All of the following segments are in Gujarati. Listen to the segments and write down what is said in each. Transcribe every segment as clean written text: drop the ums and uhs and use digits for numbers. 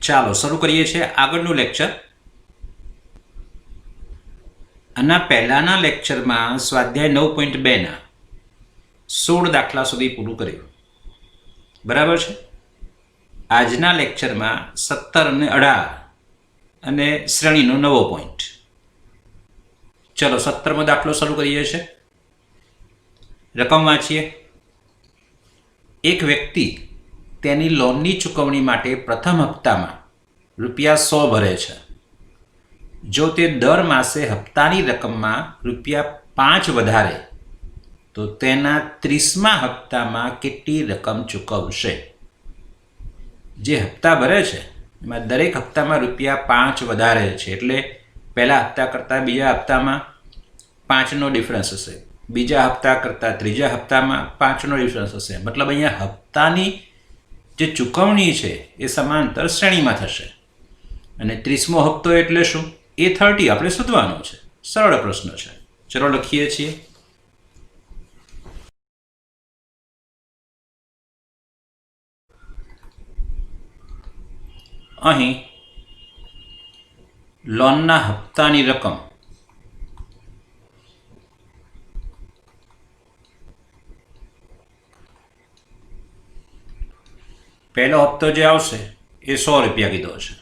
ચાલો શરૂ કરીએ છીએ આગળનું લેક્ચર. આના પહેલાના લેક્ચરમાં સ્વાધ્યાય 9.2ના 16 દાખલા સુધી પૂરું કર્યું. બરાબર છે. આજના લેક્ચરમાં 17 અને 18 અને શ્રેણીનો નવો પોઈન્ટ. ચલો 17મો દાખલો શરૂ કરીએ છીએ. રકમ વાંચીએ. એક વ્યક્તિ તેની લોનની ચૂકવણી માટે પ્રથમ હપ્તામાં ₹100 ભરે છે. જો તે દર માસે હપ્તાની રકમમાં ₹5 વધારે તો તેના 30મા હપ્તામાં કેટલી રકમ ચૂકવશે? જે હપ્તા ભરે છે એમાં દરેક હપ્તામાં ₹5 વધારે છે, એટલે પહેલા હપ્તા કરતાં બીજા હપ્તામાં 5નો ડિફરન્સ હશે, બીજા હપ્તા કરતાં ત્રીજા હપ્તામાં 5નો ડિફરન્સ હશે. મતલબ અહીંયા હપ્તાની જે ચૂકવણી છે એ સમાંતર શ્રેણીમાં થશે. અને 30મો હપ્તો એટલે શું? એ 30 આપણે શોધવાનો છે. સરળ પ્રશ્ન છે. ચલો લખીએ છીએ. અહીં લોનના હપ્તાની રકમ પહેલો હપ્તો જે આવશે એ ₹100 કીધો છે.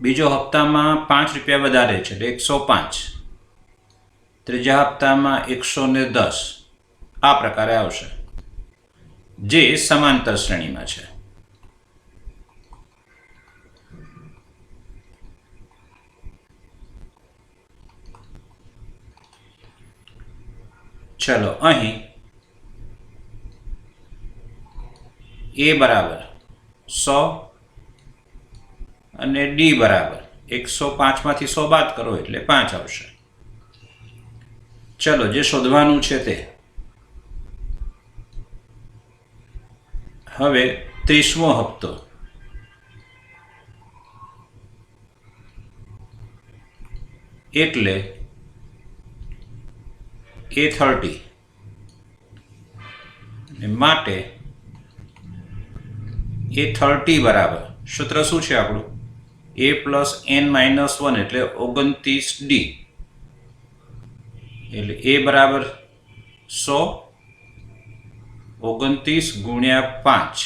બીજો હપ્તામાં ₹5 વધારે છે એટલે 105. ત્રીજા હપ્તામાં 110. આ પ્રકારે આવશે, જે સમાંતર શ્રેણીમાં છે. ચલો અહીં A બરાબર 100 અને D બરાબર 105માંથી 100 બાદ કરો એટલે 5 આવશે. ચલો જે શોધવાનું છે તે હવે 30મો હપ્તો એટલે A30 માટે A30 બરાબર સૂત્ર શું છે આપણું? A + n-1 એટલે 29D. એટલે A બરાબર 100 29 ગુણ્યા 5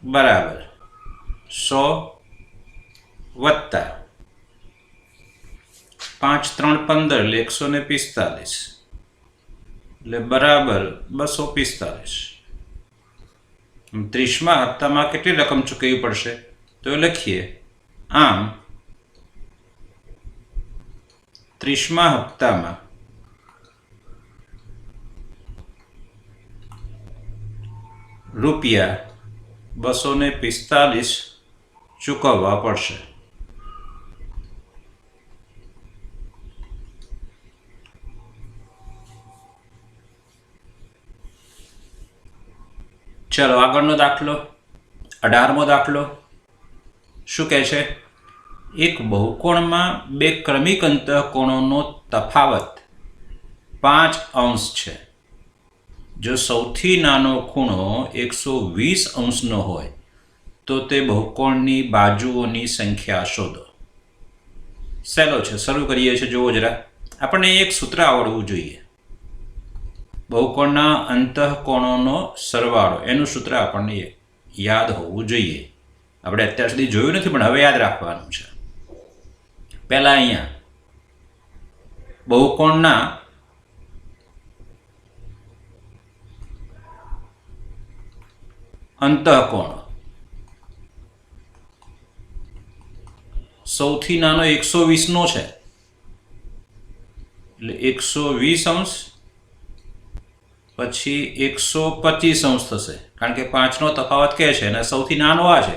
બરાબર 100 વત્તા 5 3 15 એટલે 145 એટલે બરાબર 245. 30મા હપ્તામાં કેટલી રકમ ચૂકવવી પડશે તો લખીએ. આમ 30મા હપ્તામાં ₹245 ચૂકવવા પડશે. ચલો આગળનો દાખલો 18મો દાખલો શું કહે છે? એક બહુકોણમાં બે ક્રમિક અંતઃકોણોનો તફાવત 5° છે. જો સૌથી નાનો ખૂણો 120° હોય તો તે બહુકોણની બાજુઓની સંખ્યા શોધો. સહેલો છે. શરૂ કરીએ છીએ. જુઓ જરા, આપણને એક સૂત્ર આવડવું જોઈએ. બહુકોણના અંતઃકોણોનો સરવાળો, એનું સૂત્ર આપણને યાદ હોવું જોઈએ. આપણે અત્યાર સુધી જોયું નથી પણ હવે યાદ રાખવાનું છે. પહેલા અહીંયા બહુકોણના અંતઃકોણો, સૌથી નાનો 120નો છે એટલે 120°, પછી 125° થશે, કારણ કે 5નો તફાવત કહે છે અને સૌથી નાનો આ છે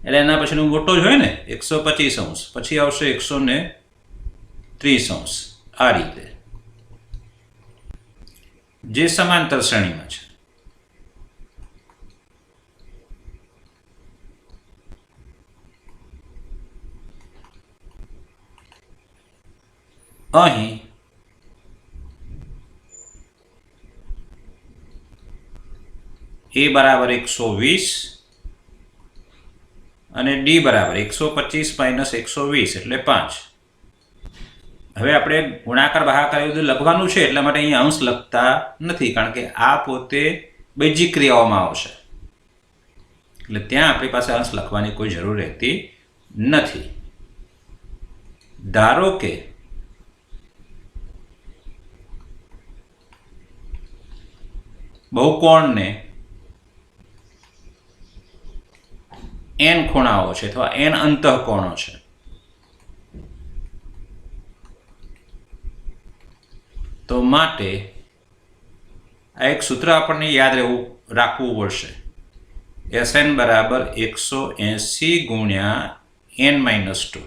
એટલે એના પછીનો મોટો જ હોય ને, 125°. પછી આવશે 130°. આ રીતે જે સમાંતર શ્રેણીમાં છે. અહીં A બરાબર 120 અને ડી બરાબર 125 માઇનસ 120 એટલે 5. હવે આપણે ગુણાકાર ભાગાકાર એવું લખવાનું છે, એટલા માટે અહીંયા અંશ લખતા નથી, કારણ કે આ પોતે બેઝિક ક્રિયાઓમાં આવશે, એટલે ત્યાં આપણી પાસે અંશ લખવાની કોઈ જરૂર રહેતી નથી. ધારો કે બહુકોણને n ખૂણાઓ છે અથવા n અંતઃકોણો છે. તો માટે આ એક સૂત્ર આપણને યાદ રાખવું પડશે. Sn બરાબર 180 ગુણ્યા n-2.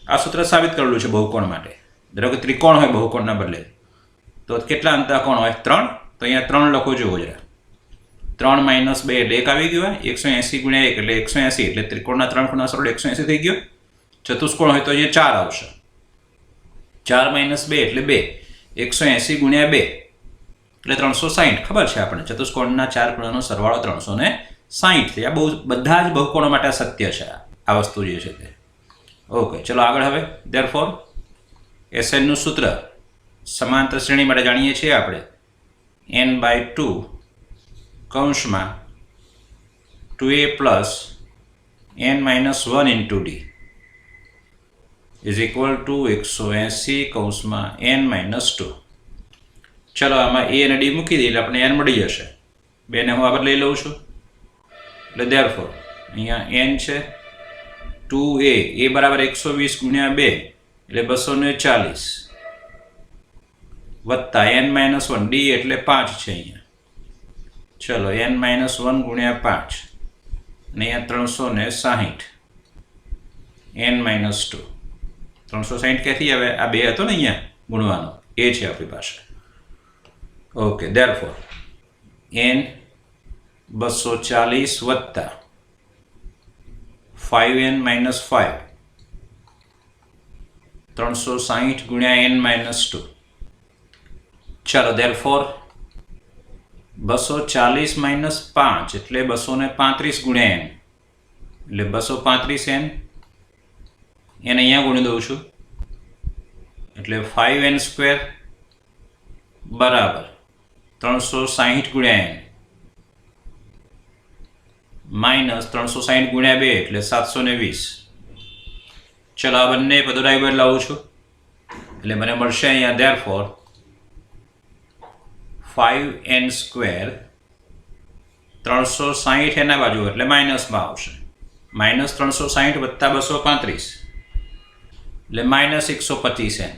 આ સૂત્ર સાબિત કરેલું છે બહુકોણ માટે. ધારો કે ત્રિકોણ હોય બહુકોણના બદલે, તો કેટલા અંતઃકોણ હોય? 3. તો અહીંયા 3 લખો જુઓ જરા. 3 - 2 એટલે 1 આવી ગયો. 180 ગુણ્યા 1 એટલે 180, એટલે ત્રિકોણના 3 ખૂણા સરળ 180 થઈ ગયો. ચતુષ્કોણ હોય તો અહીંયા 4 આવશે. 4 - 2 એટલે 2. 180 ગુણ્યા 2 એટલે 360. ખબર છે આપણે ચતુષ્કોણના 4 ખૂણાનો સરવાળો 360 છે. આ બધા જ બહુકોણો માટે સત્ય છે આ વસ્તુ જે છે તે. ઓકે, ચલો આગળ. હવે ધેરફોર Sn નું સૂત્ર સમાંતર શ્રેણી માટે જાણીએ છીએ આપણે. n/2 કૌંસમાં 2a plus n-1 into d is equal two 180 કૌંસમાં n-2. ચલો આમાં a અને d મૂકી દઈએ એટલે આપણે n મળી જશે. 2 ને હું આગળ લઈ લઉં છું, એટલે ધેરફોર અહીંયા n છે 2a, a બરાબર 120 ગુણ્યા 2 એટલે 240 વત્તા n-1, d એટલે 5 છે અહીંયા. ચલો n-1 ગુણ્યા 5 અને અહીંયા 360 n-2. 360 ક્યાંથી આવે? આ 2 હતો ને અહીંયા ગુણવાનો, એ છે આપણી પાસે. ઓકે, ધેરફોર n 240 વત્તા 5n-5 360 ગુણ્યા n-2. ચાલો ધેરફોર 240 માઇનસ 5 એટલે 235 ગુણ્યા n એટલે 235n. એને અહીંયા ગુણી દઉં છું એટલે 5n² બરાબર 360 ગુણ્યા n માઇનસ 360 ગુણ્યા 2 એટલે 720. ચલો આ બંને પદો ડાબી બાજુ લાવું છું એટલે મને મળશે અહીંયા ધેરફોર 5n² 360 એના બાજુ એટલે માઇનસમાં આવશે. માઇનસ 360 વત્તા 235 એટલે માઇનસ 125n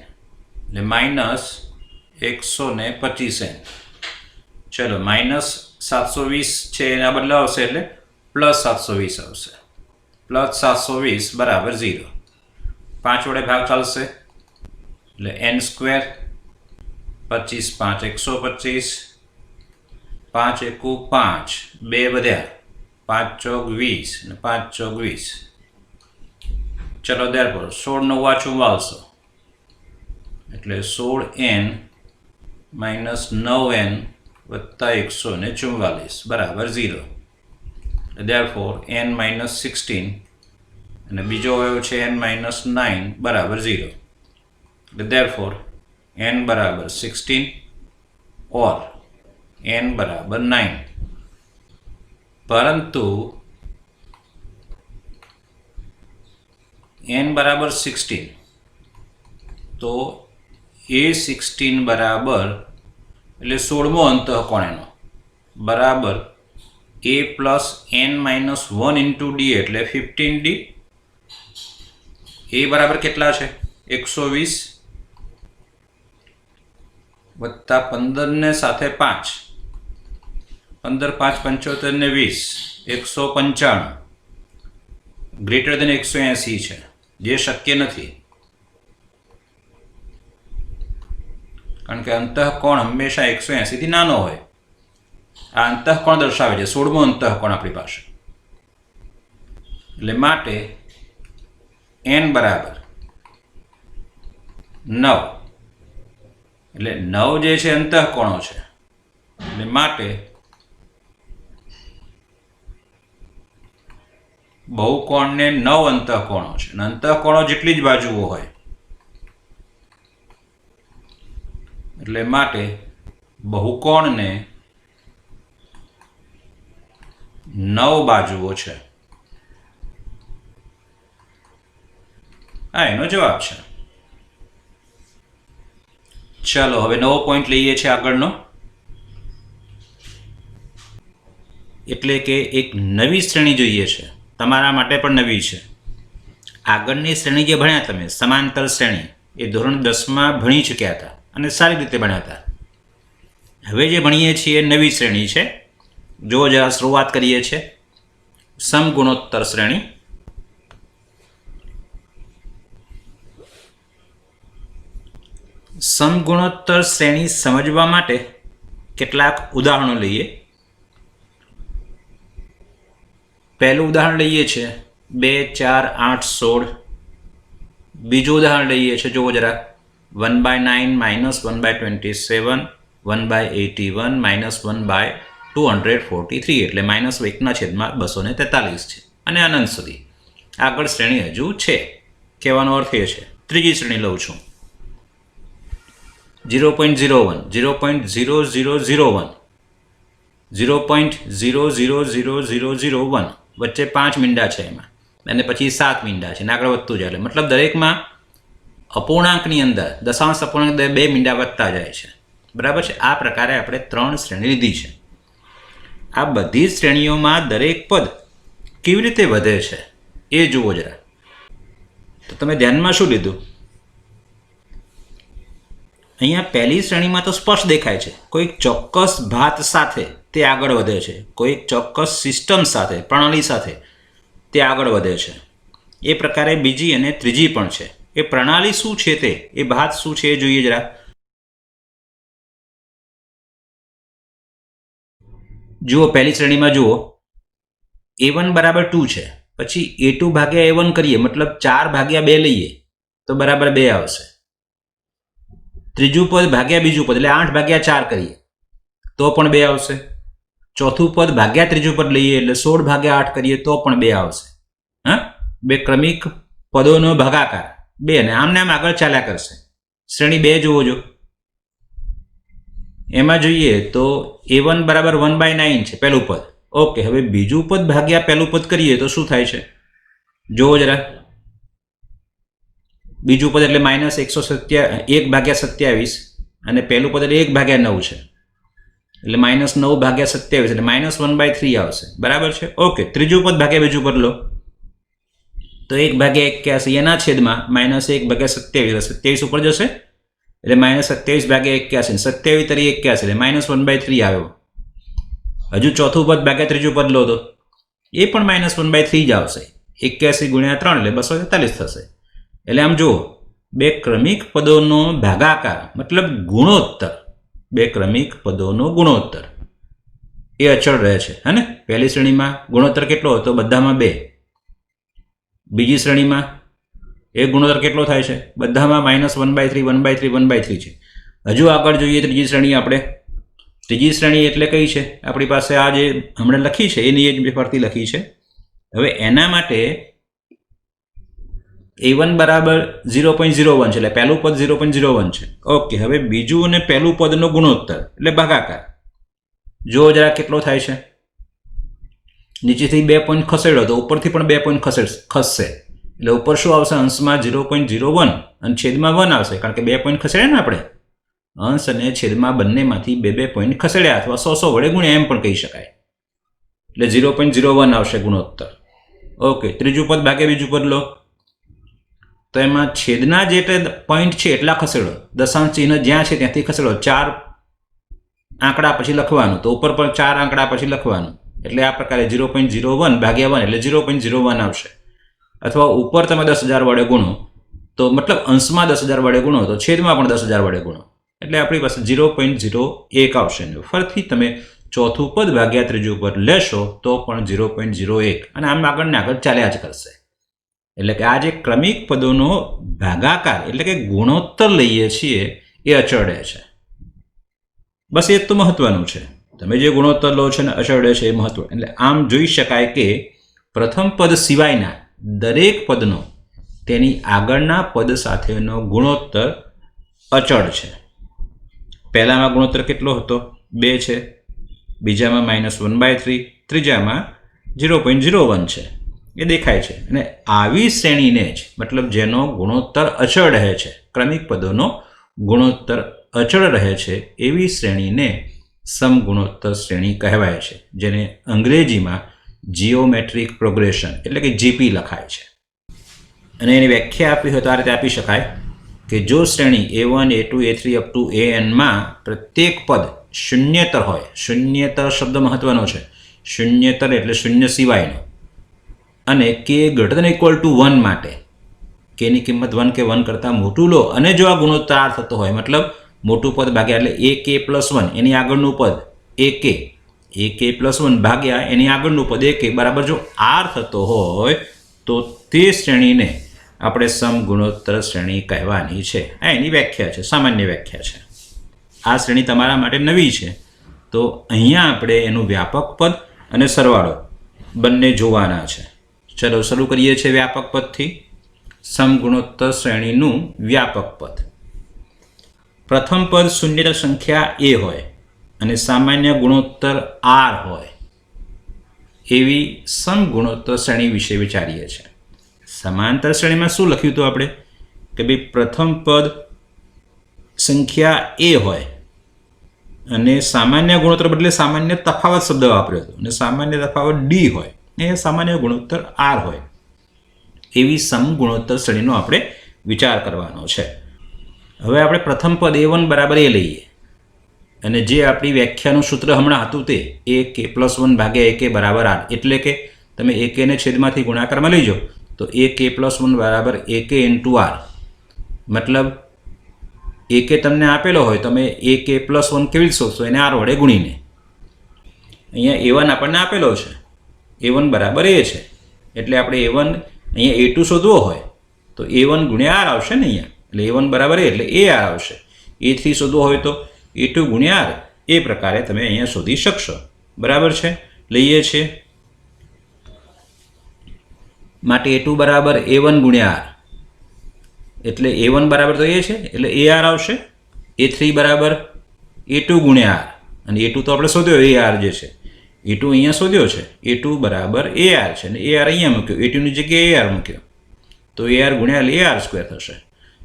એટલે માઇનસ 125n. ચલો માઇનસ 720 છે એના બદલે આવશે એટલે પ્લસ 720 આવશે. પ્લસ 720 બરાબર 0. 5 વડે ભાગ ચાલશે એટલે n² 25 5 125 5 એકુ 5 2 વધ્યા 5 ચોક 20 અને 5 ચોક 20. ચલો ધેરફોર 16 9 44 એટલે 16n માઇનસ 9n વત્તા 144 બરાબર 0. ધેરફોર n-16 અને બીજો આવ્યો છે n-9 બરાબર 0. ધેરફોર n બરાબર 16 और n बराबर 9. परंतु n बराबर 16 तो a16 बराबर એટલે 16મો અંતઃકોણ એનો બરાબર a plus n-1 into d એટલે 15d. a બરાબર કેટલા છે? 120 વત્તા 15 ને સાથે 5 15 5 75 ને 20 195 ગ્રેટર દેન 180 છે, જે શક્ય નથી કારણ કે અંતઃકોણ હંમેશા 180 થી નાનો હોય. આ અંતઃકોણ દર્શાવે છે 16મો અંતઃકોણ આપણી પાસે. એટલે માટે n બરાબર 9 એટલે 9 જે છે અંતઃકોણો છે એટલે માટે બહુકોણને 9 અંતઃકોણો છે અને અંતઃકોણો જેટલી જ બાજુઓ હોય એટલે માટે બહુકોણને 9 બાજુઓ છે. આ એનો જવાબ છે. ચાલો હવે નવો પોઈન્ટ લઈએ છીએ આગળનો, એટલે કે એક નવી શ્રેણી જોઈએ છે. તમારા માટે પણ નવી છે. આગળની શ્રેણી જે ભણ્યા તમે સમાંતર શ્રેણી એ ધોરણ 10માં ભણી ચૂક્યા હતા અને સારી રીતે ભણ્યા હતા. હવે જે ભણીએ છીએ નવી શ્રેણી છે. જો જરા શરૂઆત કરીએ છીએ સમગુણોત્તર શ્રેણી. સમગુણોત્તર શ્રેણી સમજવા માટે કેટલાક ઉદાહરણો લઈએ. પહેલું ઉદાહરણ લઈએ છીએ 2, 4, 8, 16. બીજું ઉદાહરણ લઈએ છીએ, જુઓ જરા, 1/9 - 1/27, 1/81 - 1/243 એટલે -1/243 છે અને અનંત સુધી આગળ શ્રેણી હજુ છે. કહેવાનો અર્થ એ છે. ત્રીજી શ્રેણી લઉં છું 0.01, 0.0001, 0.000001 વચ્ચે 5 મીંડા છે એમાં અને પછી 7 મીંડા છે અને આગળ વધતું જાય. એટલે મતલબ દરેકમાં અપૂર્ણાંકની અંદર દશાંશ અપૂર્ણાંક 2 મીંડા વધતા જાય છે. બરાબર છે. આ પ્રકારે આપણે 3 શ્રેણી લીધી છે. આ બધી શ્રેણીઓમાં દરેક પદ કેવી રીતે વધે છે એ જુઓ જરા. તો તમે ધ્યાનમાં શું લીધું? અહીંયા પહેલી શ્રેણીમાં તો સ્પષ્ટ દેખાય છે કોઈક ચોક્કસ ભાત સાથે તે આગળ વધે છે, કોઈક ચોક્કસ સિસ્ટમ સાથે, પ્રણાલી સાથે તે આગળ વધે છે. એ પ્રકારે બીજી અને ત્રીજી પણ છે. એ પ્રણાલી શું છે તે, એ ભાત શું છે એ જોઈએ જરા. જુઓ પહેલી શ્રેણીમાં જુઓ a1 બરાબર 2 છે, પછી a2 ભાગ્યા a1 કરીએ મતલબ 4 ભાગ્યા 2 લઈએ તો બરાબર 2 આવશે. ત્રીજું પદ ભાગ્યા બીજું પદ એટલે 8 ભાગ્યા 4 કરીએ તો પણ 2 આવશે. ચોથું પદ ભાગ્યા ત્રીજું પદ લઈએ એટલે 16 ભાગ્યા 8 કરીએ તો પણ 2 આવશે. હા, બે ક્રમિક પદોનો ભાગાકાર 2 અને આમને આમ આગળ ચાલ્યા કરશે. શ્રેણી 2 જુઓ જો, એમાં જોઈએ તો a1 બરાબર 1/9 છે પહેલું પદ. ઓકે, હવે બીજું પદ ભાગ્યા પહેલું પદ કરીએ તો શું થાય છે જુઓ જરા. બીજું પદ એટલે -1/27 અને પહેલું પદ એટલે 1/9 છે એટલે -9/27 એટલે -1/3 આવશે. બરાબર છે. ઓકે, ત્રીજું પદ ભાગ્યા બીજું પદ લો તો 1/81 એના છેદમાં -1/27 27 ઉપર જશે એટલે -27/81 27 તરી 81 એટલે -1/3 આવ્યો. હજુ ચોથું પદ ભાગ્યા ત્રીજું પદ લો તો એ પણ -1/3 જ આવશે. 81 × 3 એટલે 243 થશે. એટલે આમ જુઓ, બે ક્રમિક પદોનો ભાગાકાર મતલબ ગુણોત્તર, બે ક્રમિક પદોનો ગુણોત્તર એ અચળ રહે છે. હે ને? પહેલી શ્રેણીમાં ગુણોત્તર કેટલો હતો? બધામાં 2. બીજી શ્રેણીમાં એ ગુણોત્તર કેટલો થાય છે? બધામાં -1/3 1/3 1/3 છે. હજુ આગળ જોઈએ ત્રીજી શ્રેણી આપણે. ત્રીજી શ્રેણી એટલે કઈ છે? આપણી પાસે આ જે હમણાં લખી છે એની જ ફરતી લખી છે. હવે એના માટે a1 બરાબર 0.01 છે એટલે પહેલું પદ 0.01 છે. ઓકે, હવે બીજું અને પહેલું પદનો ગુણોત્તર એટલે ભાગાકાર જો જરા કેટલો થાય છે. નીચેથી 2 પોઈન્ટ ખસેડો તો ઉપરથી પણ 2 પોઈન્ટ ખસશે એટલે ઉપર શું આવશે? અંશમાં 0.01 અને છેદમાં 1 આવશે, કારણ કે 2 પોઈન્ટ ખસેડ્યા ને આપણે. અંશ અને છેદમાં બંનેમાંથી 2 પોઈન્ટ ખસેડ્યા અથવા 100 વડે ગુણ્યા એમ પણ કહી શકાય. એટલે 0.01 આવશે ગુણોત્તર. ઓકે, ત્રીજું પદ ભાગ્યા બીજું પદ લો તો એમાં છેદના જે પોઈન્ટ છે એટલા ખસેડો, દશાંશ ચિહ્ન જ્યાં છે ત્યાંથી ખસેડો. 4 આંકડા પછી લખવાનું તો ઉપર પર 4 આંકડા પછી લખવાનું એટલે આ પ્રકારે 0.01 ભાગ્યા 1 એટલે 0.01 આવશે. અથવા ઉપર તમે 10,000 વડે ગુણો તો મતલબ અંશમાં 10,000 વડે ગુણો તો છેદમાં પણ 10,000 વડે ગુણો એટલે આપણી પાસે 0.01 આવશે. ફરીથી તમે ચોથું પદ ભાગ્યા ત્રીજું પદ લેશો તો પણ 0.01 અને આમ આગળ ને આગળ ચાલ્યા જ કરશે. એટલે કે આ જે ક્રમિક પદોનો ભાગાકાર એટલે કે ગુણોત્તર લઈએ છીએ એ અચળ રહે છે. બસ એ જ તો મહત્વનું છે. તમે જે ગુણોત્તર લો છો ને અચળ રહે છે એ મહત્વ. એટલે આમ જોઈ શકાય કે પ્રથમ પદ સિવાયના દરેક પદનો તેની આગળના પદ સાથેનો ગુણોત્તર અચળ છે. પહેલામાં ગુણોત્તર કેટલો હતો? 2 છે, બીજામાં -1/3, ત્રીજામાં 0.01 છે. એ દેખાય છે. અને આવી શ્રેણીને જ, મતલબ જેનો ગુણોત્તર અચળ રહે છે, ક્રમિક પદોનો ગુણોત્તર અચળ રહે છે, એવી શ્રેણીને સમગુણોત્તર શ્રેણી કહેવાય છે, જેને અંગ્રેજીમાં જીઓમેટ્રિક પ્રોગ્રેશન એટલે કે જીપી લખાય છે. અને એની વ્યાખ્યા આપી હોય તો આ રીતે આપી શકાય કે જો શ્રેણી A1, A2, A3 up to AN માં પ્રત્યેક પદ શૂન્યેતર હોય, શૂન્યેતર શબ્દ મહત્વનો છે, શૂન્યેતર એટલે શૂન્ય સિવાયનો, અને k > 1 માટે k ની કિંમત 1 કે 1 કરતાં મોટું લો, અને જો આ ગુણોત્તર થતો હોય, મતલબ મોટું પદ ભાગ્યા એટલે ak+1 એની આગળનું પદ ak+1 ભાગ્યા એની આગળનું પદ ak બરાબર જો r થતો હોય તો તે શ્રેણીને આપણે સમગુણોત્તર શ્રેણી કહેવાની છે. આ એની વ્યાખ્યા છે, સામાન્ય વ્યાખ્યા છે. આ શ્રેણી તમારા માટે નવી છે, તો અહીંયા આપણે એનું વ્યાપક પદ અને સરવાળો બંને જોવાના છે. ચલો શરૂ કરીએ છીએ વ્યાપક પદથી. સમગુણોત્તર શ્રેણીનું વ્યાપક પદ. પ્રથમ પદ શૂન્ય સંખ્યા a હોય અને સામાન્ય ગુણોત્તર r હોય એવી સમગુણોત્તર શ્રેણી વિશે વિચારીએ છીએ. સમાંતર શ્રેણીમાં શું લખ્યું હતું આપણે કે ભાઈ પ્રથમ પદ સંખ્યા a હોય અને સામાન્ય ગુણોત્તર બદલે સામાન્ય તફાવત શબ્દ વાપર્યો હતો, અને સામાન્ય તફાવત d હોય એ સામાન્ય ગુણોત્તર r હોય એવી સમગુણોત્તર શ્રેણીનો આપણે વિચાર કરવાનો છે. હવે આપણે પ્રથમ પદ a1 બરાબર a લઈએ, અને જે આપણી વ્યાખ્યાનું સૂત્ર હમણાં હતું તે ak+1 ભાગ્યા ak બરાબર r, એટલે કે તમે ak ને છેદમાંથી ગુણાકારમાં લઈ જાઓ તો ak+1 બરાબર ak × r. મતલબ ak તમને આપેલો હોય, તમે ak+1 કેવી રીતે શોધશો? એને r વડે ગુણીને. અહીંયા a1 આપણને આપેલો છે, a1 બરાબર a છે, એટલે આપણે a1 અહીંયા a2 શોધવો હોય તો a1 ગુણ્યા r આવશે ને અહીંયા, એટલે a1 બરાબર a એટલે ar આવશે. a3 શોધવો હોય તો a2 ગુણ્યા r. એ પ્રકારે તમે અહીંયા શોધી શકશો. બરાબર છે? લઈએ છીએ. માટે a2 બરાબર a1 ગુણ્યા r, એટલે a1 બરાબર તો a છે એટલે ar આવશે. a3 બરાબર a2 ગુણ્યા r, અને a2 તો આપણે શોધ્યો ar જે છે, a2 અહીંયા શોધ્યો છે, a2 બરાબર ar છે, અને ar અહીંયા મૂક્યો, a2 ની જગ્યાએ ar મૂક્યો તો ar ગુણ્યા ar² થશે.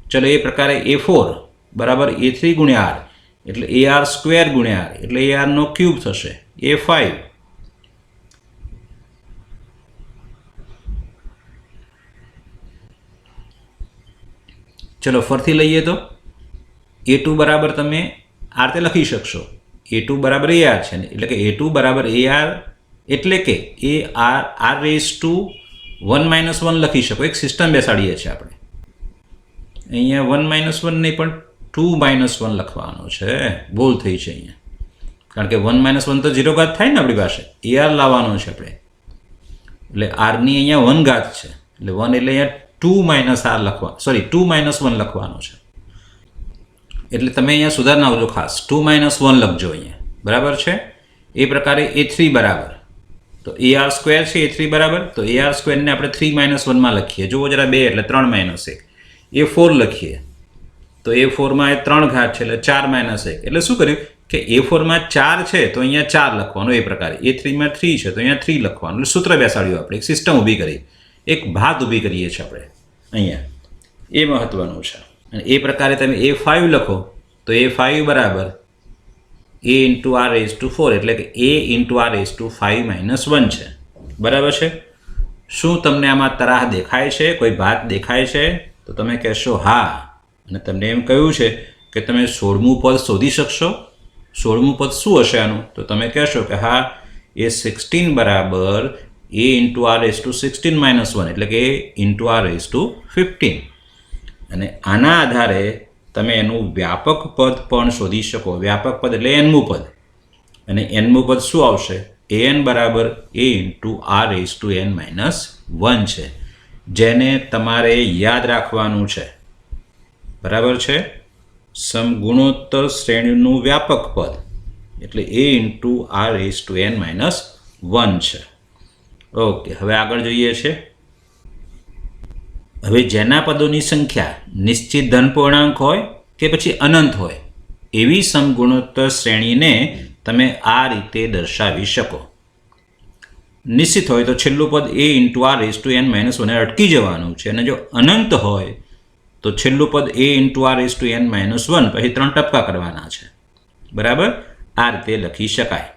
ચલો એ પ્રકારે a4 બરાબર a3 ગુણ્યા r, એટલે ar² ગુણ્યા r, એટલે ar નો ક્યુબ થશે. a5 ચલો ફરીથી લઈએ તો a2 બરાબર તમે આ રીતે લખી શકશો, a2 બરાબર ar છે ને, એટલે કે a2 બરાબર ar એટલે કે ar1 - 1 લખી શકો. એક સિસ્ટમ બેસાડીએ છીએ આપણે. અહીંયા 1 - 1 નહીં પણ 2 - 1 લખવાનો છે. ભૂલ થઈ છે અહીંયા, કારણ કે 1 - 1 તો 0 ઘાત થાય ને આપણી પાસે. ar લાવવાનો છે આપણે, એટલે r ની અહીંયા 1 ઘાત છે, એટલે 1 એટલે અહીંયા 2 - r લખવા, સોરી 2 - 1 લખવાનો છે. એટલે તમે અહીંયા સુધારણા આવજો ખાસ, 2 - 1 લખજો અહીંયા. બરાબર છે? એ પ્રકારે a3 બરાબર, તો ar² છે a3 બરાબર, તો ar² ને આપણે 3 - 1 માં લખીએ. જુઓ જરા 2 એટલે 3 - 1. a4 લખીએ તો a4 માં 3 ઘાત છે એટલે 4 - 1. એટલે શું કર્યું કે a4 માં 4 છે તો અહીંયા 4 લખવાનું. એ પ્રકારે a3 માં 3 છે તો અહીંયા 3 લખવાનું. એટલે સૂત્ર બેસાડ્યું આપણે, એક સિસ્ટમ ઊભી કરી, એક ભાત ઊભી કરીએ છીએ આપણે અહીંયા. એ મહત્વનું છે. અને એ પ્રકારે તમે a5 લખો તો a5 બરાબર a × r⁴, એટલે કે a × r⁵ - 1 છે. બરાબર છે? શું તમને આમાં તરાહ દેખાય છે? કોઈ ભાત દેખાય છે? તો તમે કહેશો હા. અને તમને એમ કહ્યું છે કે તમે 16મું પદ શોધી શકશો. 16મું પદ શું હશે આનું? તો તમે કહેશો કે હા, a16 બરાબર a × r⁻16 - 1, એટલે કે a × r⁵. અને આના આધારે તમે એનું વ્યાપક પદ પણ શોધી શકો. વ્યાપક પદ એટલે nમું પદ, અને nમું પદ શું આવશે? an બરાબર a × r⁻n - 1 છે, જેને તમારે યાદ રાખવાનું છે. બરાબર છે? સમગુણોત્તર શ્રેણીનું વ્યાપક પદ એટલે a × r⁻n - 1 છે. ઓકે, હવે આગળ જોઈએ છે. હવે જેના પદોની સંખ્યા નિશ્ચિત ધન પૂર્ણાંક હોય કે પછી અનંત હોય એવી સમગુણોત્તર શ્રેણીને તમે આ રીતે દર્શાવી શકો. નિશ્ચિત હોય તો છેલ્લું પદ a into r raise to n minus 1 અટકી જવાનું છે, અને જો અનંત હોય તો છેલ્લું પદ a into r raise to n minus 1 પછી 3 ટપકા કરવાના છે. બરાબર, આ રીતે લખી શકાય.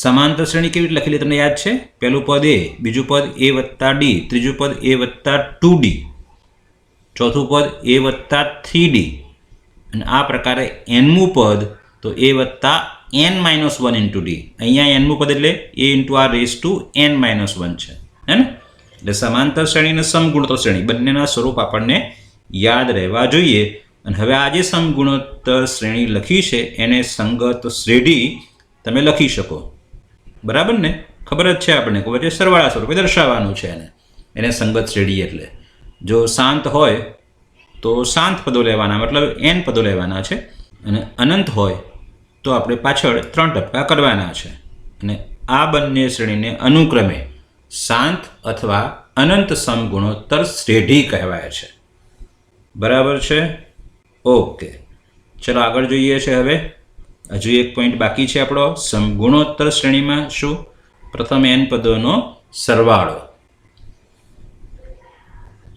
સમાંતર શ્રેણી કેવી રીતે લખેલી તમને યાદ છે? પહેલું પદ a, બીજું પદ a વત્તા d, ત્રીજું પદ a વત્તા 2d, ચોથું પદ a વત્તા 3d, અને આ પ્રકારે nમું પદ તો a વત્તા n માઇનસ 1 ઇન્ટુ d. અહીંયા nમું પદ એટલે a into r raise to n minus 1 છે, હે ને? એટલે સમાંતર શ્રેણી અને સમગુણોત્તર શ્રેણી બંનેના સ્વરૂપ આપણને યાદ રહેવા જોઈએ. અને હવે આ જે સમગુણોત્તર શ્રેણી લખી છે એને સંગત શ્રેણી તમે લખી શકો. બરાબર ને? ખબર જ છે આપણને કે વચ્ચે સરવાળા સ્વરૂપે દર્શાવવાનું છે એને સંગત શ્રેણી. એટલે જો શાંત હોય તો શાંત પદો લેવાના, મતલબ n પદો લેવાના છે, અને અનંત હોય તો આપણે પાછળ 3 ટપકા કરવાના છે. અને આ બંને શ્રેણીને અનુક્રમે શાંત અથવા અનંત સમગુણોત્તર શ્રેણી કહેવાય છે. બરાબર છે? ઓકે, ચલો આગળ જોઈએ છે. હવે હજુ એક પોઈન્ટ બાકી છે આપણો સમગુણોત્તર શ્રેણીમાં. શું? પ્રથમ n પદોનો સરવાળો.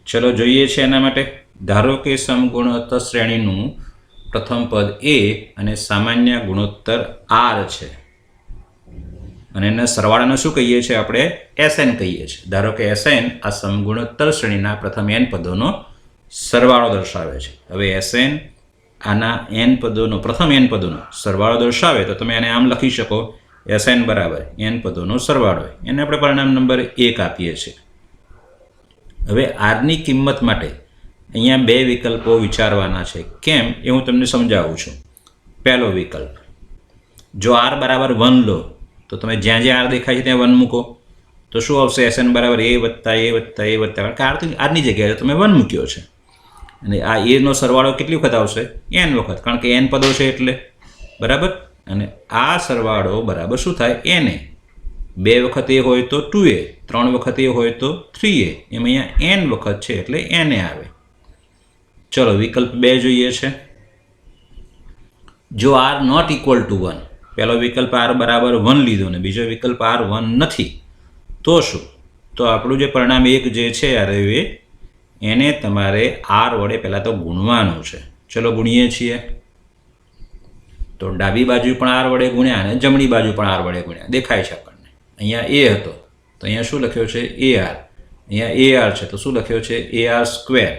ચલો જોઈએ છે એના માટે. ધારો કે સમગુણોત્તર શ્રેણીનું પ્રથમ પદ a અને સામાન્ય ગુણોત્તર r છે, અને એના સરવાળાને શું કહીએ છીએ આપણે? Sn કહીએ છીએ. ધારો કે Sn આ સમગુણોત્તર શ્રેણીના પ્રથમ n પદોનો સરવાળો દર્શાવે છે. હવે Sn આના n પદોનો, પ્રથમ n પદોનો સરવાળો દર્શાવે તો તમે આને આમ લખી શકો, Sn બરાબર n પદોનો સરવાળો. એને આપણે પરિણામ નંબર 1 આપીએ છીએ. હવે આરની કિંમત માટે અહીંયા બે વિકલ્પો વિચારવાના છે. કેમ એ હું તમને સમજાવું છું. પહેલો વિકલ્પ, જો r બરાબર 1 લો તો તમે જ્યાં જ્યાં r દેખાય છે ત્યાં 1 મૂકો તો શું આવશે? Sn બરાબર a વત્તા a વત્તા a વત્તા, કારણ કે આરની જગ્યાએ તમે 1 મૂક્યો છે. અને આ એનો સરવાળો કેટલી વખત આવશે? n વખત, કારણ કે n પદો છે એટલે. બરાબર? અને આ સરવાળો બરાબર શું થાય? na. 2 વખત એ હોય તો 2a, 3 વખત એ હોય તો 3a, એમ અહીંયા n વખત છે એટલે na આવે. ચલો વિકલ્પ 2 જોઈએ છે. જો r નોટ ઇક્વલ ટુ 1, પહેલો વિકલ્પ r બરાબર 1 લીધો ને બીજો વિકલ્પ r 1 નથી, તો શું? તો આપણું જે પરિણામ 1 જે છે એને તમારે r વડે પહેલાં તો ગુણવાનું છે. ચલો ગુણીએ છીએ. તો ડાબી બાજુ પણ r વડે ગુણ્યા અને જમણી બાજુ પણ r વડે ગુણ્યા. દેખાય છે આપણને. અહીંયા a હતો તો અહીંયા શું લખ્યો છે? ar. અહીંયા ar છે તો શું લખ્યો છે? ar square.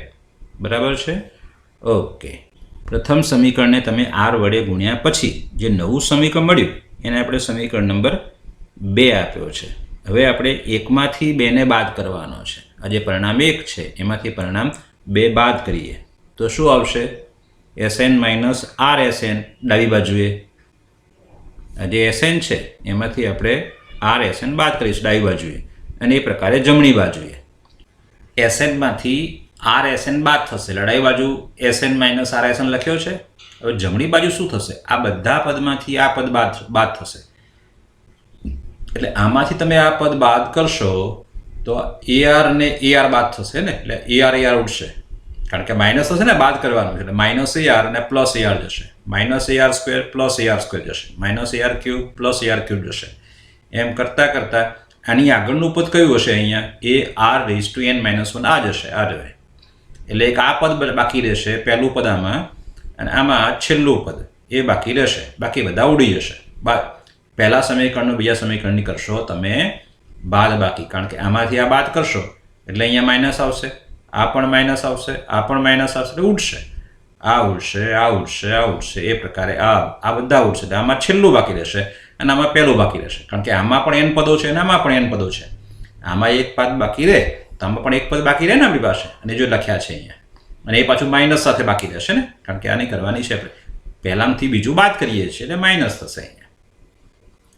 બરાબર છે? ઓકે, પ્રથમ સમીકરણને તમે r વડે ગુણ્યા પછી જે નવું સમીકરણ મળ્યું એને આપણે સમીકરણ નંબર 2 આપ્યો છે. હવે આપણે 1માંથી 2ને બાદ કરવાનો છે. આ જે પરિણામ 1 છે એમાંથી પરિણામ 2 બાદ કરીએ તો શું આવશે? Sn માઇનસ rsn ડાબી બાજુએ. આ જે Sn છે એમાંથી આપણે rsn બાદ કરીશું ડાબી બાજુએ, અને એ પ્રકારે જમણી બાજુએ Sn માંથી rsn બાદ થશે. ડાબી બાજુ Sn માઇનસ rsn લખ્યો છે. હવે જમણી બાજુ શું થશે? આ બધા પદમાંથી આ પદ બાદ થશે. એટલે આમાંથી તમે આ પદ બાદ કરશો તો ar ને ar બાદ થશે ને, એટલે ar ઉડશે, કારણ કે માઇનસ થશે ને, બાદ કરવાનું એટલે માઇનસ ar અને પ્લસ ar જશે. Minus ar square plus ar square જશે. Minus ar cube plus ar cube જશે. એમ કરતાં કરતાં આની આગળનું પદ કયું હશે? અહીંયા ar raise to n minus 1 આ જશે. આ રહે એટલે એક આ પદ બાકી રહેશે, પહેલું પદ આમાં, અને આમાં છેલ્લું પદ એ બાકી રહેશે. બાકી બધા ઉડી જશે. પહેલા સમીકરણનું બીજા સમીકરણની કરશો તમે બાદ બાકી, કારણ કે આમાંથી આ બાદ કરશો એટલે અહીંયા માઇનસ આવશે, આ પણ માઇનસ આવશે, આ પણ માઇનસ આવશે, એટલે ઉડશે. આ ઉડશે, આ ઉડશે, આ ઉડશે, એ પ્રકારે આ બધા ઉડશે. આમાં છેલ્લું બાકી રહેશે અને આમાં પહેલું બાકી રહેશે, કારણ કે આમાં પણ n પદો છે અને આમાં પણ n પદો છે. આમાં એક પદ બાકી રહે તો આમાં પણ એક પદ બાકી રહે ને આપણી પાસે, અને જો લખ્યા છે અહીંયા, અને એ પાછું માઇનસ સાથે બાકી રહેશે ને, કારણ કે આની કરવાની છે આપણે. પહેલામાંથી બીજું બાદ કરીએ છીએ એટલે માઇનસ થશે અહીંયા.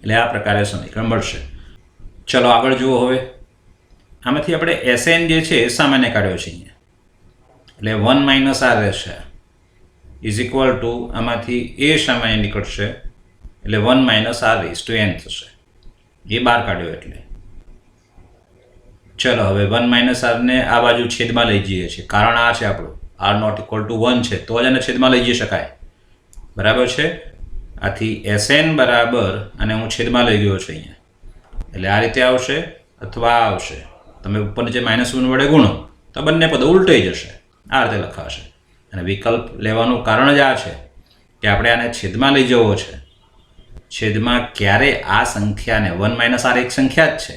એટલે આ પ્રકારે સમીકરણ મળશે. ચલો આગળ જુઓ. હવે આમાંથી આપણે Sn જે છે એ સામાન્ય કાઢ્યો છે અહીંયા, એટલે 1 માઇનસ r રહેશે ઇઝ ઇક્વલ ટુ આમાંથી એ સામાન્ય નીકળશે એટલે 1 minus r raise to n થશે. એ બહાર કાઢ્યો એટલે ચલો હવે 1 માઇનસ આરને આ બાજુ છેદમાં લઈ જઈએ છીએ, કારણ આ છે આપણું આર નોટ ઇક્વલ ટુ 1 છે, તો જ આને છેદમાં લઈ જઈ શકાય. બરાબર છે. આથી SN બરાબર, અને હું છેદમાં લઈ ગયો છું અહીંયા, એટલે આ રીતે આવશે અથવા આ આવશે. તમે ઉપર નીચે -1 વડે ગુણો તો બંને પદો ઉલટાઈ જશે, આ રીતે લખાશે. અને વિકલ્પ લેવાનું કારણ જ આ છે કે આપણે આને છેદમાં લઈ જવો છે. છેદમાં ક્યારે આ સંખ્યાને 1 માઇનસ આર એક સંખ્યા જ છે,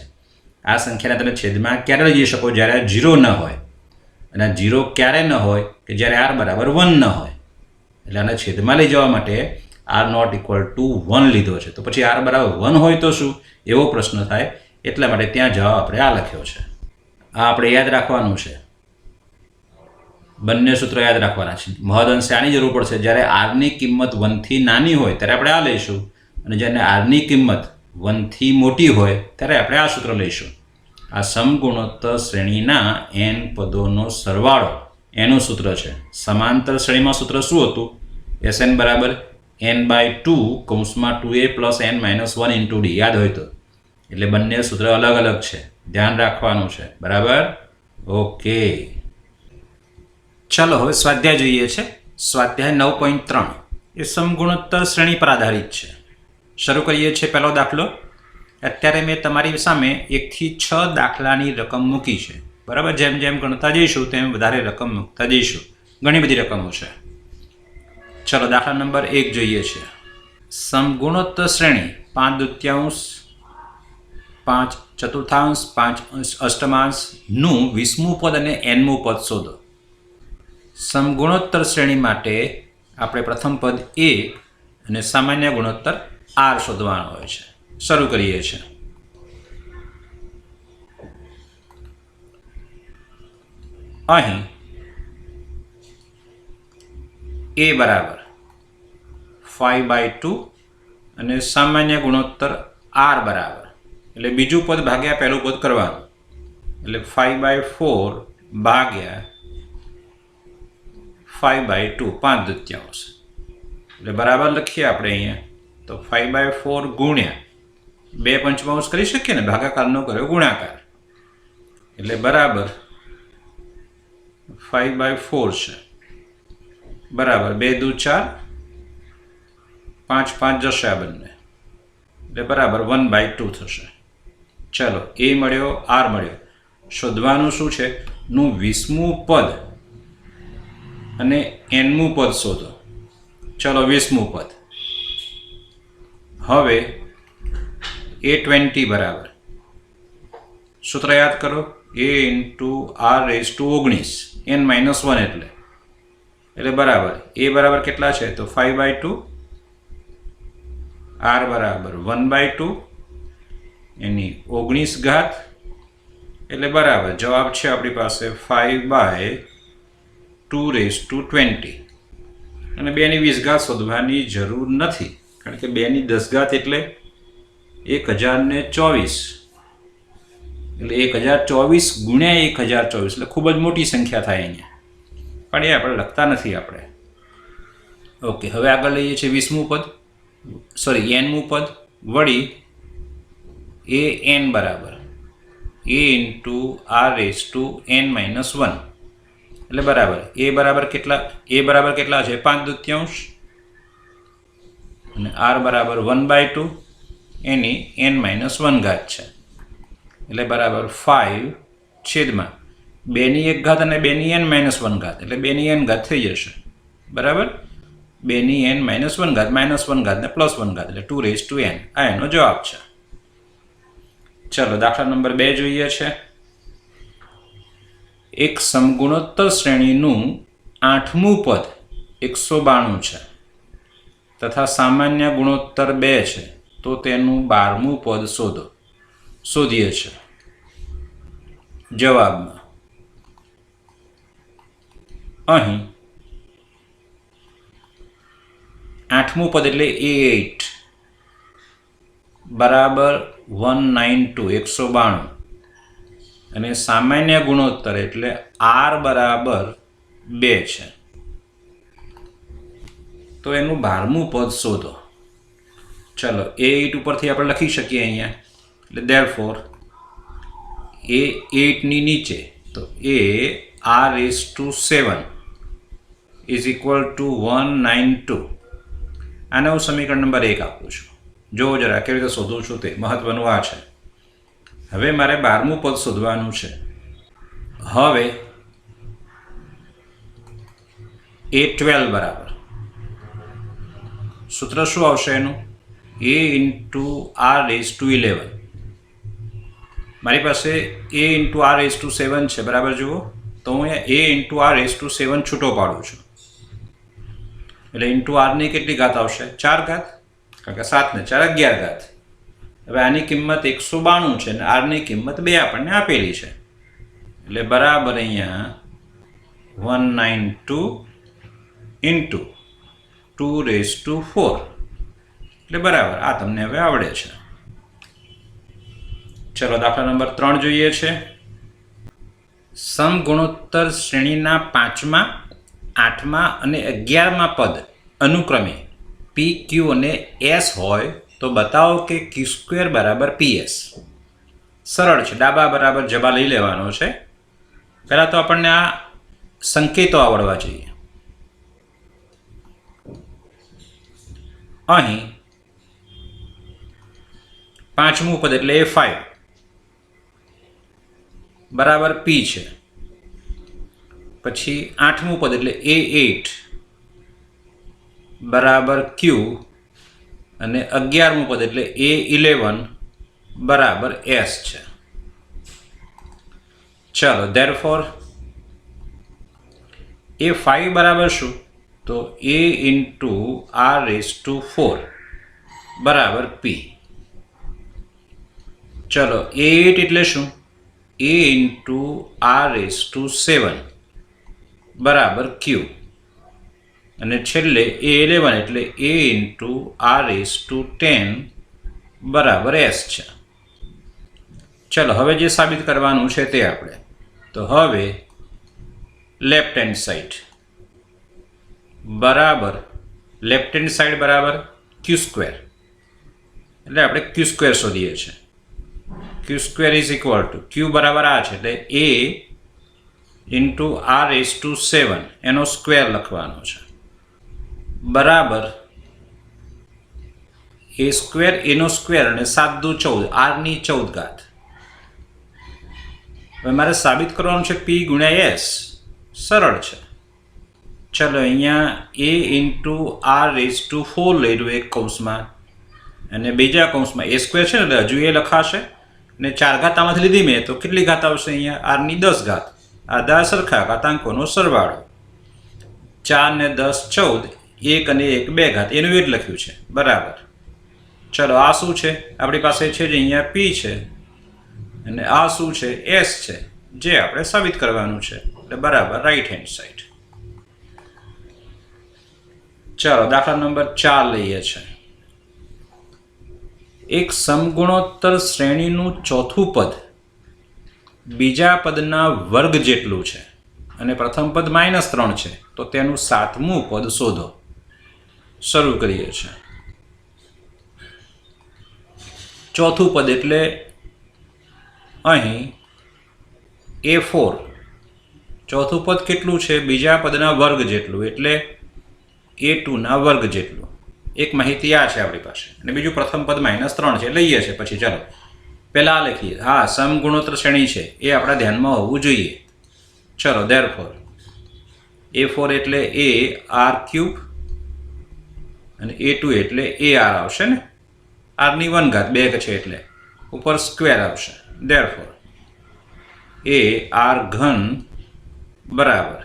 આ સંખ્યાને તમે છેદમાં ક્યારે લઈ જઈ શકો? જ્યારે 0 ન હોય. અને 0 ક્યારે ન હોય? કે જ્યારે આર બરાબર 1 ન હોય. એટલે આને છેદમાં લઈ જવા માટે આર નોટ ઇક્વલ ટુ 1 લીધો છે, તો પછી આર બરાબર 1 હોય તો શું, એવો પ્રશ્ન થાય. એટલા માટે ત્યાં જવાબ આપણે આ લખ્યો છે. આ આપણે યાદ રાખવાનું છે, બંને સૂત્ર યાદ રાખવાના છે. મહદઅંશે આની જરૂર પડશે. જ્યારે આરની કિંમત 1 થી નાની હોય ત્યારે આપણે આ લઈશું, અને જ્યારે આરની કિંમત 1 થી મોટી હોય ત્યારે આપણે આ સૂત્ર લઈશું. આ સમગુણોત્તર શ્રેણીના n પદોનો સરવાળો એનું સૂત્ર છે. સમાંતર શ્રેણીમાં સૂત્ર શું હતું? SN બરાબર n/2 કૌંસમાં 2a plus n minus 1 into d, યાદ હોય તો. એટલે બંને સૂત્ર અલગ અલગ છે, ધ્યાન રાખવાનું છે. બરાબર, ઓકે. ચાલો હવે સ્વાધ્યાય જોઈએ છે. સ્વાધ્યાય 9.3 એ સમગુણોત્તર શ્રેણી પર આધારિત છે. શરૂ કરીએ છીએ પહેલો દાખલો. અત્યારે મેં તમારી સામે 1 થી 6 દાખલાની રકમ મૂકી છે. બરાબર, જેમ જેમ ગણતા જઈશું તેમ વધારે રકમ મૂકતા જઈશું. ઘણી બધી રકમો છે. ચલો દાખલા નંબર 1 જોઈએ છે. સમગુણોત્તર શ્રેણી 5/2, 5 ચતુર્થાંશ, 5 અષ્ટમાંશ નું 20મું પદ અને nમું પદ શોધો. સમગુણોત્તર શ્રેણી માટે આપણે પ્રથમ પદ a અને સામાન્ય ગુણોત્તર r શોધવાનો હોય છે. શરૂ કરીએ છીએ. અહીં a બરાબર 5/2 અને સામાન્ય ગુણોત્તર r બરાબર, એટલે બીજું પદ ભાગ્યા પહેલું પદ કરવાનું, એટલે 5/4 ભાગ્યા 5/2, 5/2. એટલે બરાબર લખીએ આપણે અહીંયા તો 5/4 ગુણ્યા 2 પંચમાંશ કરી શકીએ ને, ભાગાકારનો કર્યો ગુણાકાર, એટલે બરાબર 5/4 છે. બરાબર 2 દુ 4, 5 5 જશે આ બંને, એટલે બરાબર 1/2 થશે. ચલો એ મળ્યો, r મળ્યો. શોધવાનું શું છે? નું 20મું પદ અને nમું પદ શોધો. ચલો 20મું પદ. હવે a20 બરાબર, સૂત્ર યાદ કરો, a into r raise to 19, n-1 એટલે બરાબર a બરાબર કેટલા છે? તો 5/2, r બરાબર 1/2, એની 19 ઘાત, એટલે બરાબર જવાબ છે આપણી પાસે 5/2 રેઝ ટુ 20. અને 2 ની 20 ઘાત શોધવાની જરૂર નથી, કારણ કે 2 ની 10 ઘાત એટલે 1024, એટલે 1024 ગુણ્યા 1024, એટલે ખૂબ જ મોટી સંખ્યા થાય અહીંયા, પણ એ આપણે લખતા નથી આપણે. ઓકે, હવે આગળ લઈએ છીએ 20મું પદ, સોરી nમું પદ. વળી an બરાબર a into r raise to n-1, એટલે બરાબર a બરાબર કેટલા? a બરાબર કેટલા છે? 5/2 અને r બરાબર 1/2, એની n-1 ઘાત છે, એટલે બરાબર 5 છેદમાં 2 ની 1 ઘાત અને 2 ની n-1 ઘાત, એટલે 2 ની n ઘાત થઈ જશે. બરાબર, 2 ની n-1 ઘાત, -1 ઘાત ને +1 ઘાત, એટલે 2 રેઝ ટુ n. આ એનો જવાબ છે. ચલો દાખલા નંબર 2 જોઈએ છે. એક સમગુણોત્તર શ્રેણીનું 8મું પદ 192 છે તથા સામાન્ય ગુણોત્તર 2 છે, તો તેનું 12મું પદ શોધો. શોધીએ છીએ. જવાબમાં અહીં 8મું પદ એટલે a8 બરાબર 192, 192, અને સામાન્ય ગુણોત્તર એટલે r બરાબર 2 છે, તો એનું 12મું પદ શોધો. ચલો a8 ઉપરથી આપણે લખી શકીએ અહીંયા, એટલે therefore એ 8ની નીચે તો એ r⁷ ઇઝ ઇક્વલ ટુ 192. આને હું સમીકરણ નંબર 1 આપું છું. જો જરા કેવી રીતે શોધું છું તે મહત્વનું આ છે. હવે મારે 12મું પદ શોધવાનું છે. હવે A12 બરાબર સૂત્ર શું આવશે એનું? a into r⁻11. મારી પાસે a ઇન્ટુ r⁻7 છે, બરાબર જુઓ. તો હું અહીંયા a ઇન્ટુ r⁻7 છૂટો પાડું છું. એટલે ઇન્ટુ આરની કેટલી ઘાત આવશે? 4 ઘાત, કારણ કે 7 ને 4 11 ઘાત. હવે આની કિંમત 192 છે અને આરની કિંમત 2 આપણને આપેલી છે. એટલે બરાબર અહીંયા 192 ઇન્ટુ 2⁴. એટલે બરાબર આ તમને હવે આવડે છે. ચલો દાખલા નંબર 3 જોઈએ છે. સમગુણોત્તર શ્રેણીના 5મા, 8મા અને 11મા પદ અનુક્રમે p, q અને s હોય તો બતાવો કે q² બરાબર ps. સરળ છે, ડાબા બરાબર જબા લઈ લેવાનો છે. પહેલાં તો આપણને આ સંકેતો આવડવા જોઈએ. અહીં 5મું પદ એટલે A5 બરાબર p છે. પછી 8મું પદ એટલે A8 બરાબર q અને 11મું પદ એટલે A11 બરાબર s છે. ચલો therefore A5 બરાબર શું? તો a ઇન્ટુ r⁴ બરાબર p. ચલો A8 એટલે શું? a ઇન્ટુ r⁻7 બરાબર q અને છેલ્લે A11 એટલે a ઇન્ટુ r⁻10 બરાબર s છે. ચલો હવે જે સાબિત કરવાનું છે તે આપણે. તો હવે લેફ્ટ હેન્ડ સાઈડ બરાબર લેફ્ટ હેન્ડ સાઈડ બરાબર q². એટલે આપણે q² શોધીએ છીએ. q² is equal two q બરાબર આ છે એટલે a ઇન્ટુ r⁻7 એનો સ્ક્વેર લખવાનો છે બરાબર a² એનો સ્ક્વેર અને 7 દુ 14 r ની 14 ઘાત. હવે મારે સાબિત કરવાનું છે p ગુણ્યા s. સરળ છે. ચલો અહીંયા a ઇન્ટુ r⁻4 લઈ લો એક કૌંસમાં અને બીજા કૌંસમાં a² છે ને હજુ એ લખાશે ને 4 ઘાત આમાંથી લીધી મેં તો કેટલી ઘાત આવશે? અહીંયા r ની 10 ઘાત. આ 10 સરખા ઘાતાંકોનો સરવાળો. 4 ને 10 14, 1 અને 1 2 ઘાત એનું એ જ લખ્યું છે બરાબર. ચલો આ શું છે? આપણી પાસે છે જે અહીંયા p છે અને આ શું છે? s છે, જે આપણે સાબિત કરવાનું છે. એટલે બરાબર રાઈટ હેન્ડ સાઈડ. ચાલો દાખલા નંબર 4 લઈએ છે. એક સમગુણોત્તર શ્રેણીનું ચોથું પદ બીજા પદના વર્ગ જેટલું છે અને પ્રથમ પદ -3 છે તો તેનું 7મું પદ શોધો. શરૂ કરીએ છીએ. ચોથું પદ એટલે અહીં A4. ચોથું પદ કેટલું છે? બીજા પદના વર્ગ જેટલું એટલે A2ના વર્ગ જેટલું. એક માહિતી આ છે આપણી પાસે અને બીજું પ્રથમ પદ -3 છે લઈએ છે. પછી ચાલો પહેલાં લખીએ. હા, સમગુણોત્તર શ્રેણી છે એ આપણા ધ્યાનમાં હોવું જોઈએ. ચલો therefore A4 એટલે AR³ અને A2 એટલે AR આવશે ને. r ની 1 ઘાત 2 છે એટલે ઉપર સ્ક્વેર આવશે. therefore AR³ બરાબર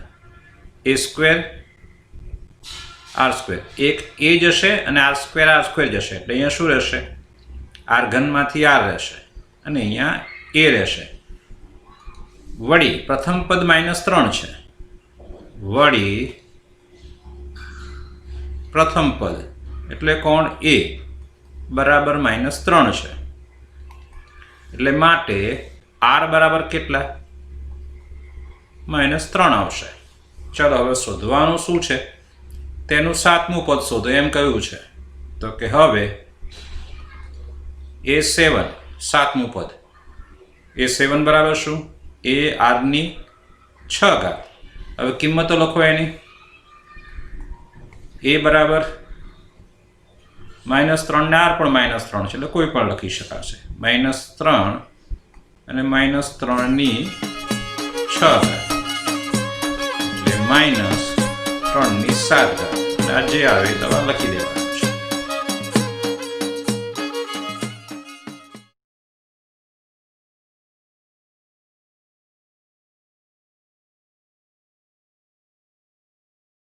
A² r². એક a જશે અને r² જશે એટલે અહીંયા શું રહેશે? r³ માંથી r રહેશે અને અહીંયા a રહેશે. વળી પ્રથમ પદ -3 છે. વળી પ્રથમ પદ એટલે કોણ? a બરાબર -3 છે. એટલે માટે r બરાબર કેટલા? -3 આવશે. ચલો હવે શોધવાનું શું છે? તેનું 7મું પદ શોધો એમ કહ્યું છે. તો કે હવે A7 7મું પદ A7 બરાબર શું? એ આરની 6 ઘાત. હવે કિંમતો લખો એની. એ બરાબર -3 ને આર પણ -3 છે એટલે કોઈ પણ લખી શકાશે. -3 અને -3 ની 6 ઘાત એટલે -3 ની 7 ઘાત. આ જે આવે એ તમારે લખી દેવા.